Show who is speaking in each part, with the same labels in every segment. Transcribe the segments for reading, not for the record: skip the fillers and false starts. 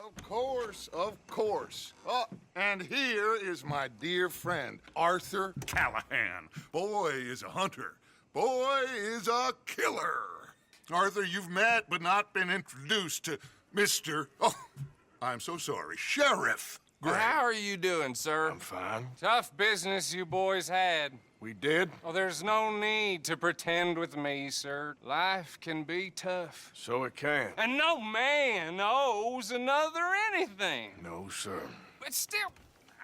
Speaker 1: Of course, of course. Oh, and here is my dear friend, Arthur Callahan. Boy is a hunter. Boy is a killer. Arthur, you've met but not been introduced to Mr. Oh, I'm so sorry, Sheriff Gray.
Speaker 2: How are you doing, sir?
Speaker 3: I'm fine.
Speaker 2: Tough business you boys had.
Speaker 3: We did?
Speaker 2: Well, there's no need to pretend with me, sir. Life can be tough.
Speaker 3: So it can.
Speaker 2: And no man owes another anything.
Speaker 3: No, sir.
Speaker 2: But still,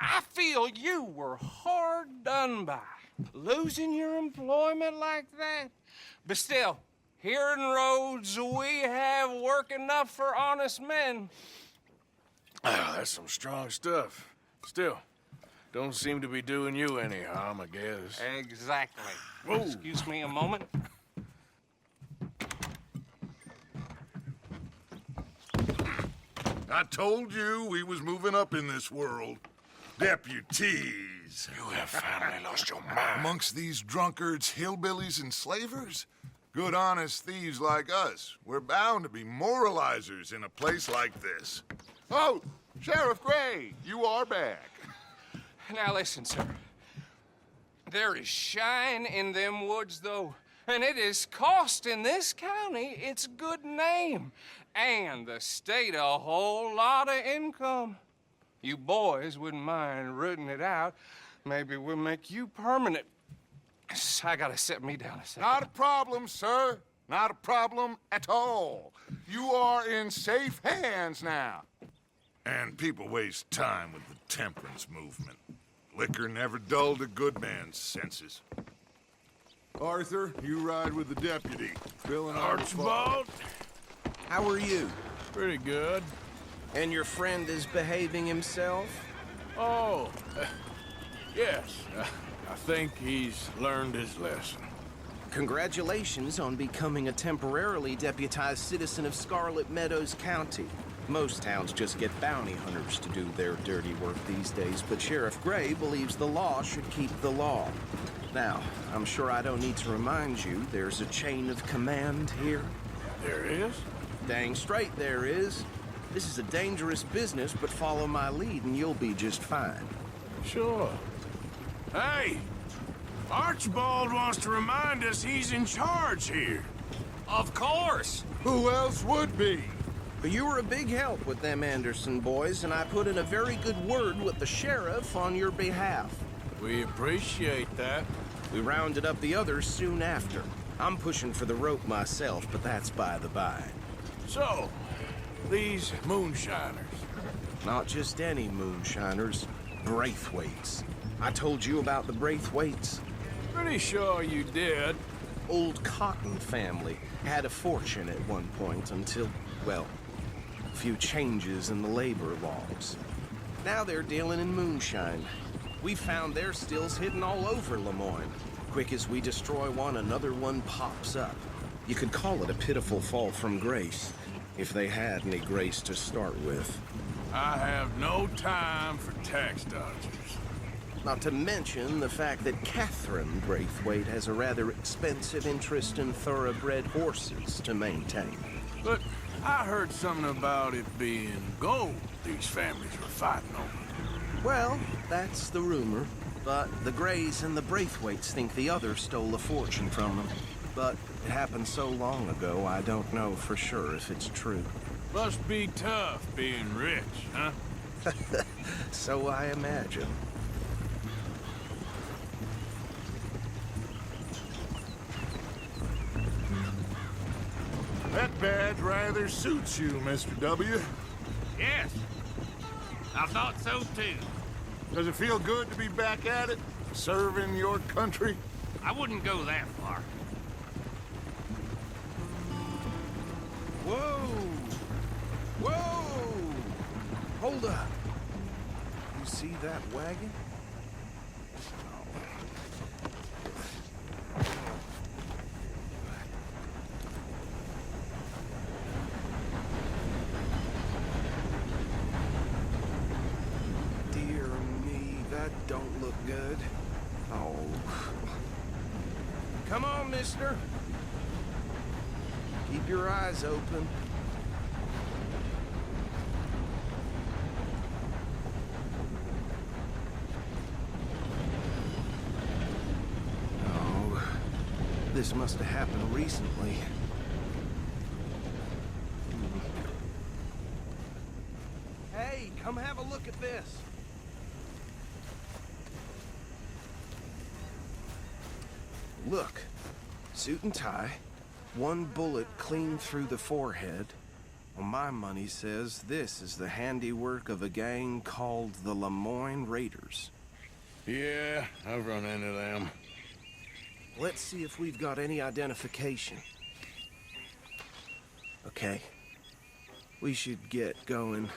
Speaker 2: I feel you were hard done by. Losing your employment like that. But still, here in Rhodes, we have work enough for honest men.
Speaker 3: That's some strong stuff. Still, don't seem to be doing you any harm, I guess.
Speaker 2: Exactly.
Speaker 3: Whoa.
Speaker 2: Excuse me a moment.
Speaker 1: I told you we was moving up in this world. Deputies.
Speaker 3: You have finally lost your mind.
Speaker 1: Amongst these drunkards, hillbillies, and slavers? Good, honest thieves like us. We're bound to be moralizers in a place like this. Oh, Sheriff Gray, you are back.
Speaker 2: Now listen, sir. There is shine in them woods, though, and it is costing this county its good name and the state a whole lot of income. You boys wouldn't mind rooting it out. Maybe we'll make you permanent. I gotta sit me down a second.
Speaker 1: Not a problem, sir. Not a problem at all. You are in safe hands now. And people waste time with the temperance movement. Liquor never dulled a good man's senses. Arthur, you ride with the deputy. Bill and
Speaker 3: Archibald?
Speaker 4: How are you?
Speaker 3: Pretty good.
Speaker 4: And your friend is behaving himself?
Speaker 3: Oh, yes. I think he's learned his lesson.
Speaker 4: Congratulations on becoming a temporarily deputized citizen of Scarlet Meadows County. Most towns just get bounty hunters to do their dirty work these days, but Sheriff Gray believes the law should keep the law. Now, I'm sure I don't need to remind you, there's a chain of command here.
Speaker 3: There is?
Speaker 4: Dang straight there is. This is a dangerous business, but follow my lead and you'll be just fine.
Speaker 3: Sure. Hey! Archibald wants to remind us he's in charge here.
Speaker 2: Of course.
Speaker 1: Who else would be?
Speaker 4: But you were a big help with them Anderson boys, and I put in a very good word with the sheriff on your behalf.
Speaker 3: We appreciate that.
Speaker 4: We rounded up the others soon after. I'm pushing for the rope myself, but that's by the by.
Speaker 3: So, these moonshiners.
Speaker 4: Not just any moonshiners, Braithwaites. I told you about the Braithwaites.
Speaker 3: Pretty sure you did.
Speaker 4: Old Cotton family had a fortune at one point until, well, a few changes in the labor laws. Now they're dealing in moonshine. We found their stills hidden all over Lemoyne. Quick as we destroy one, another one pops up. You could call it a pitiful fall from grace, if they had any grace to start with.
Speaker 3: I have no time for tax dodgers.
Speaker 4: Not to mention the fact that Catherine Braithwaite has a rather expensive interest in thoroughbred horses to maintain.
Speaker 3: But I heard something about it being gold these families were fighting over.
Speaker 4: Well, that's the rumor. But the Grays and the Braithwaites think the other stole a fortune from them. But it happened so long ago, I don't know for sure if it's true.
Speaker 3: Must be tough being rich, huh?
Speaker 4: So I imagine.
Speaker 1: That badge rather suits you, Mr. W.
Speaker 5: Yes, I thought so too.
Speaker 1: Does it feel good to be back at it, serving your country?
Speaker 5: I wouldn't go that far.
Speaker 4: Whoa! Whoa! Hold up. You see that wagon? Dear me, that don't look good. Oh. Come on, mister. Keep your eyes open. this must have happened recently. Hey, come have a look at this. Look, suit and tie, one bullet clean through the forehead. Well, my money says this is the handiwork of a gang called the Lemoyne Raiders.
Speaker 3: Yeah, I've run into them.
Speaker 4: Let's see if we've got any identification. Okay. We should get going.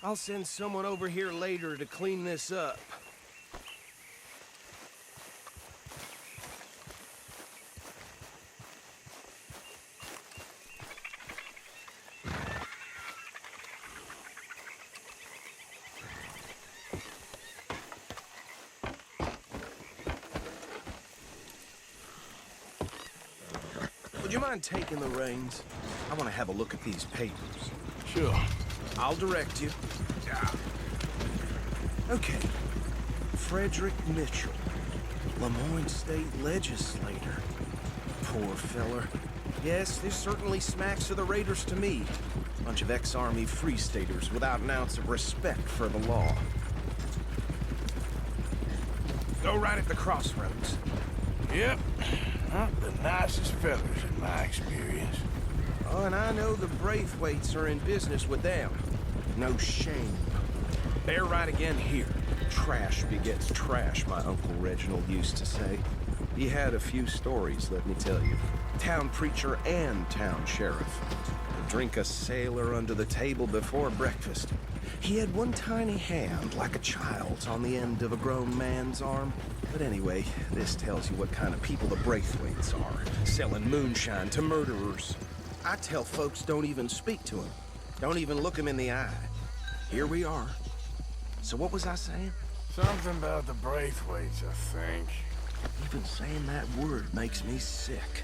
Speaker 4: I'll send someone over here later to clean this up. Would you mind taking the reins? I want to have a look at these papers.
Speaker 3: Sure.
Speaker 4: I'll direct you. Okay. Frederick Mitchell, Lemoyne State Legislator. Poor feller. Yes, this certainly smacks of the Raiders to me. Bunch of ex-Army Free Staters without an ounce of respect for the law. Go right at the crossroads.
Speaker 3: Yep. Not the nicest fellas in my experience.
Speaker 4: Oh, and I know the Braithwaites are in business with them. No shame. They're right again here. Trash begets trash, my Uncle Reginald used to say. He had a few stories, let me tell you. Town preacher and town sheriff. Drink a sailor under the table before breakfast. He had one tiny hand, like a child's, on the end of a grown man's arm. But anyway, this tells you what kind of people the Braithwaites are. Selling moonshine to murderers. I tell folks don't even speak to him. Don't even look him in the eye. Here we are. So what was I saying?
Speaker 3: Something about the Braithwaites, I think.
Speaker 4: Even saying that word makes me sick.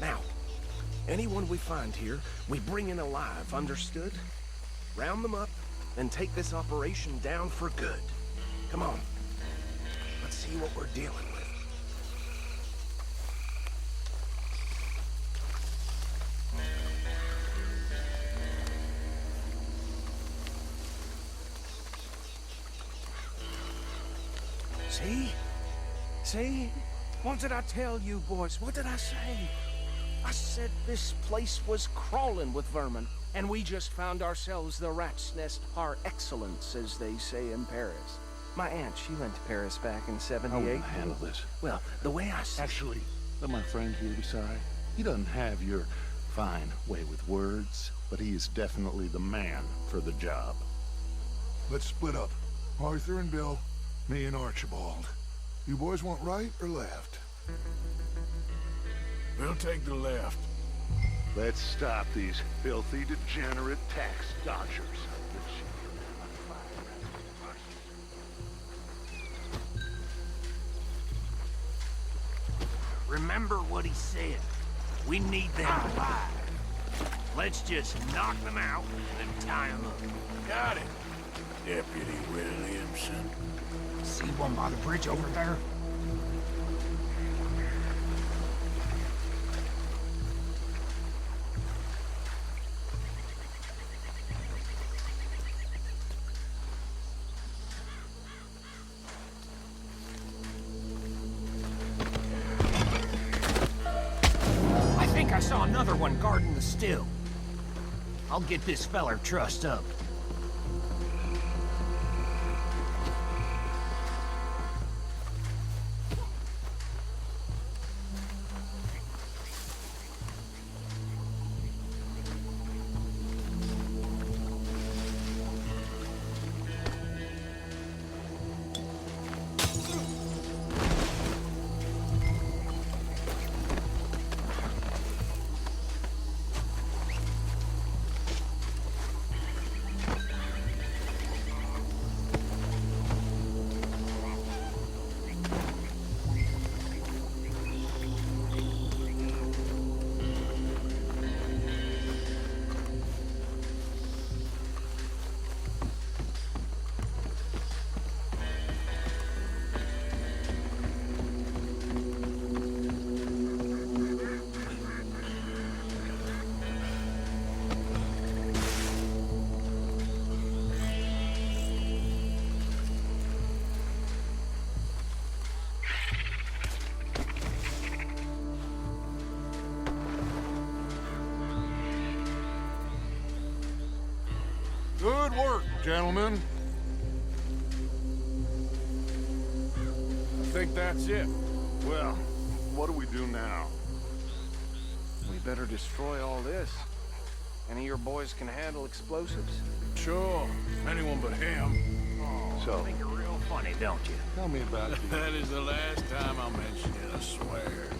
Speaker 4: Now, anyone we find here, we bring in alive, understood? Round them up, and take this operation down for good. Come on. Let's see what we're dealing with. See? See? What did I tell you, boys? What did I say? I said this place was crawling with vermin, and we just found ourselves the rat's nest par excellence, as they say in Paris. My aunt, she went to Paris back in
Speaker 6: I
Speaker 4: '78.
Speaker 6: will handle this.
Speaker 4: Well, the way I see
Speaker 6: Actually, let my friend here decide. He doesn't have your fine way with words, but he is definitely the man for the job.
Speaker 1: Let's split up. Arthur and Bill, me and Archibald. You boys want right or left?
Speaker 3: We'll take the left.
Speaker 6: Let's stop these filthy, degenerate tax dodgers.
Speaker 5: Remember what he said. We need them alive. Let's just knock them out and tie them up.
Speaker 3: Got it, Deputy Williamson.
Speaker 7: See one by the bridge over there? I think I saw another one guarding the still. I'll get this feller trussed up.
Speaker 1: Good work, gentlemen.
Speaker 3: I think that's it.
Speaker 6: Well, what do we do now?
Speaker 4: We better destroy all this. Any of your boys can handle explosives?
Speaker 3: Sure, anyone but him.
Speaker 6: So,
Speaker 7: Think you're real funny, don't you?
Speaker 6: tell me about the...
Speaker 3: That is the last time I'll mention it, I swear.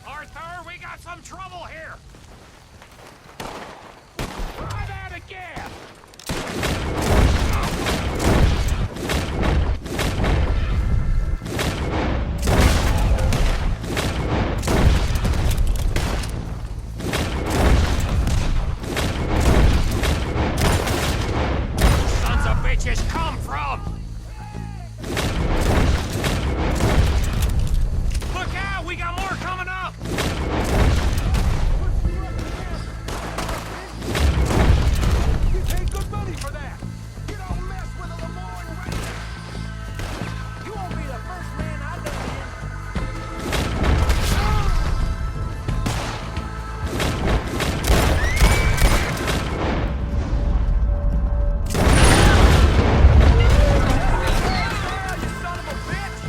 Speaker 7: Arthur, we got some trouble here! Run out of gas! Sons of bitches come from! Look out! We got more coming up! We paid good money for that! You don't mess with a Lemoyne Raider! You won't be the first man I done in. You son of a bitch!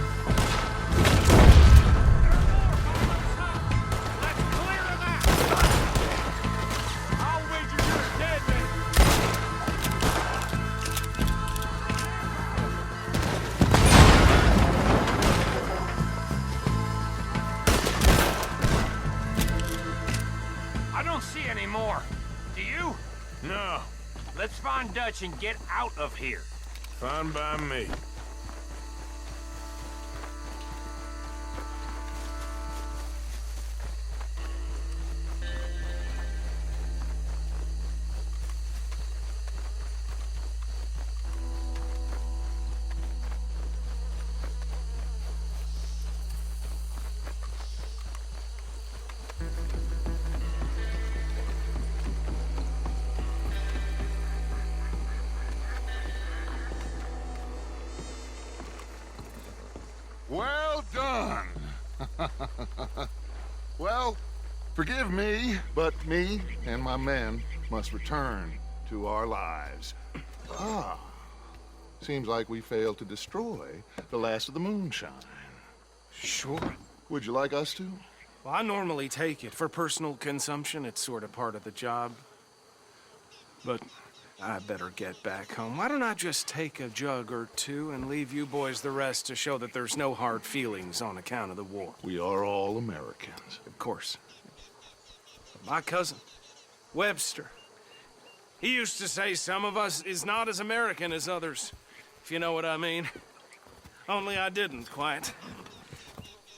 Speaker 7: Let's clear him out! I'll wager you're dead, man! I don't see any more. Do you?
Speaker 3: No,
Speaker 7: Let's find Dutch and get out of here.
Speaker 3: fine by me.
Speaker 1: Well done. Well, forgive me, but me and my men must return to our lives. Ah, seems like we failed to destroy the last of the moonshine.
Speaker 4: Sure.
Speaker 1: Would you like us to?
Speaker 4: Well, I normally take it. For personal consumption, it's sort of part of the job. But I better get back home. Why don't I just take a jug or two and leave you boys the rest to show that there's no hard feelings on account of the war?
Speaker 1: We are all Americans.
Speaker 4: Of course. My cousin, Webster, he used to say some of us is not as American as others, if you know what I mean. Only I didn't quite.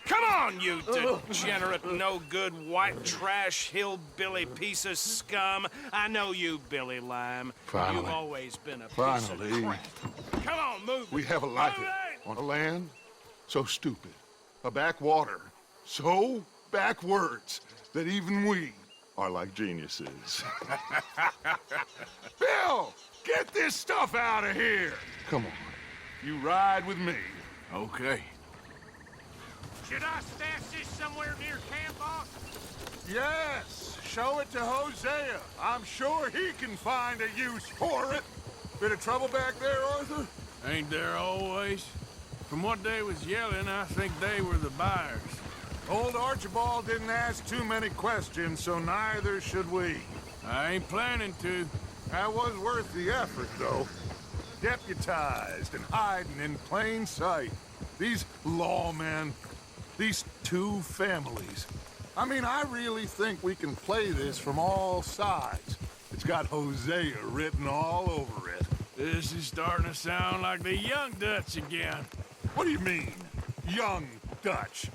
Speaker 4: Come on, you degenerate, no-good, white trash, hillbilly piece of scum. I know you, Billy Lime.
Speaker 1: Finally.
Speaker 4: You've always been a piece
Speaker 1: Finally.
Speaker 4: of crap. Come on, move.
Speaker 1: We have a life on a land so stupid, a backwater so backwards that even we are like geniuses. Bill, get this stuff out of here. Come on, you ride with me.
Speaker 3: Okay.
Speaker 7: Should I stash this somewhere near camp, boss?
Speaker 1: Yes, show it to Hosea. I'm sure he can find a use for it. Bit of trouble back there, Arthur?
Speaker 3: Ain't there always? From what they was yelling, I think they were the buyers.
Speaker 1: Old Archibald didn't ask too many questions, so neither should we.
Speaker 3: I ain't planning to.
Speaker 1: That was worth the effort, though. Deputized and hiding in plain sight. These lawmen, these two families. I mean, I really think we can play this from all sides. It's got Hosea written all over it.
Speaker 3: This is starting to sound like the Young Dutch again.
Speaker 1: What do you mean, young Dutch?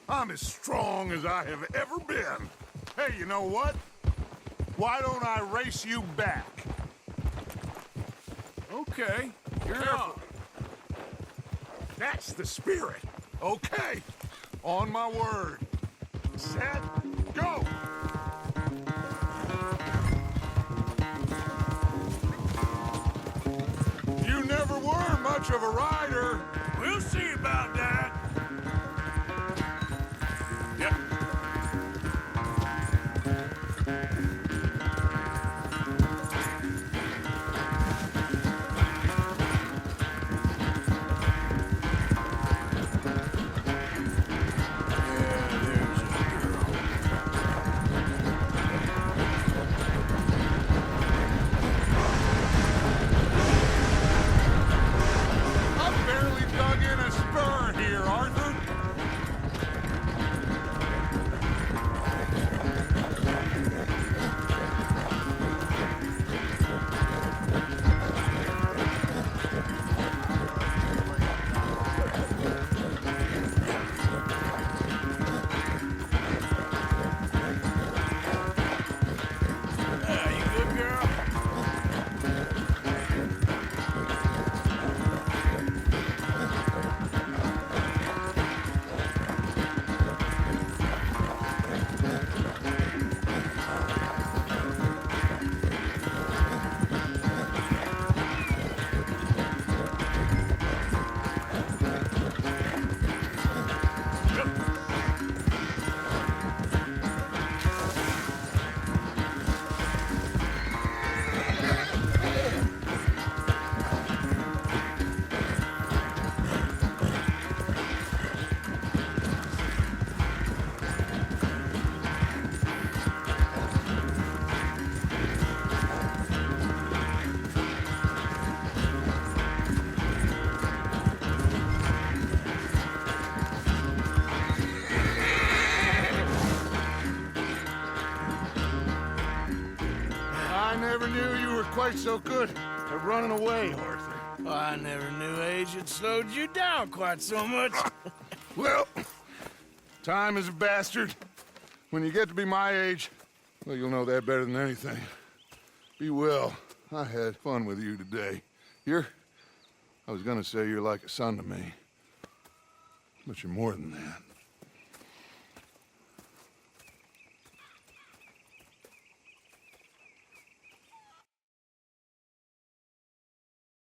Speaker 1: I'm as strong as I have ever been. Hey, you know what? Why don't I race you back?
Speaker 3: Okay, you're
Speaker 1: Careful.
Speaker 3: on.
Speaker 1: That's the spirit. Okay, on my word. Set, go! You never were much of a rider.
Speaker 3: We'll see about that. Yep.
Speaker 1: I've barely dug in a spur here, Arthur.
Speaker 3: You good, girl?
Speaker 1: I never knew you were quite so good at running away, Arthur.
Speaker 3: Oh, I never knew age had slowed you down quite so much.
Speaker 1: Well, time is a bastard. When you get to be my age, well, you'll know that better than anything. Be well. I had fun with you today. I was gonna say you're like a son to me, but you're more than that.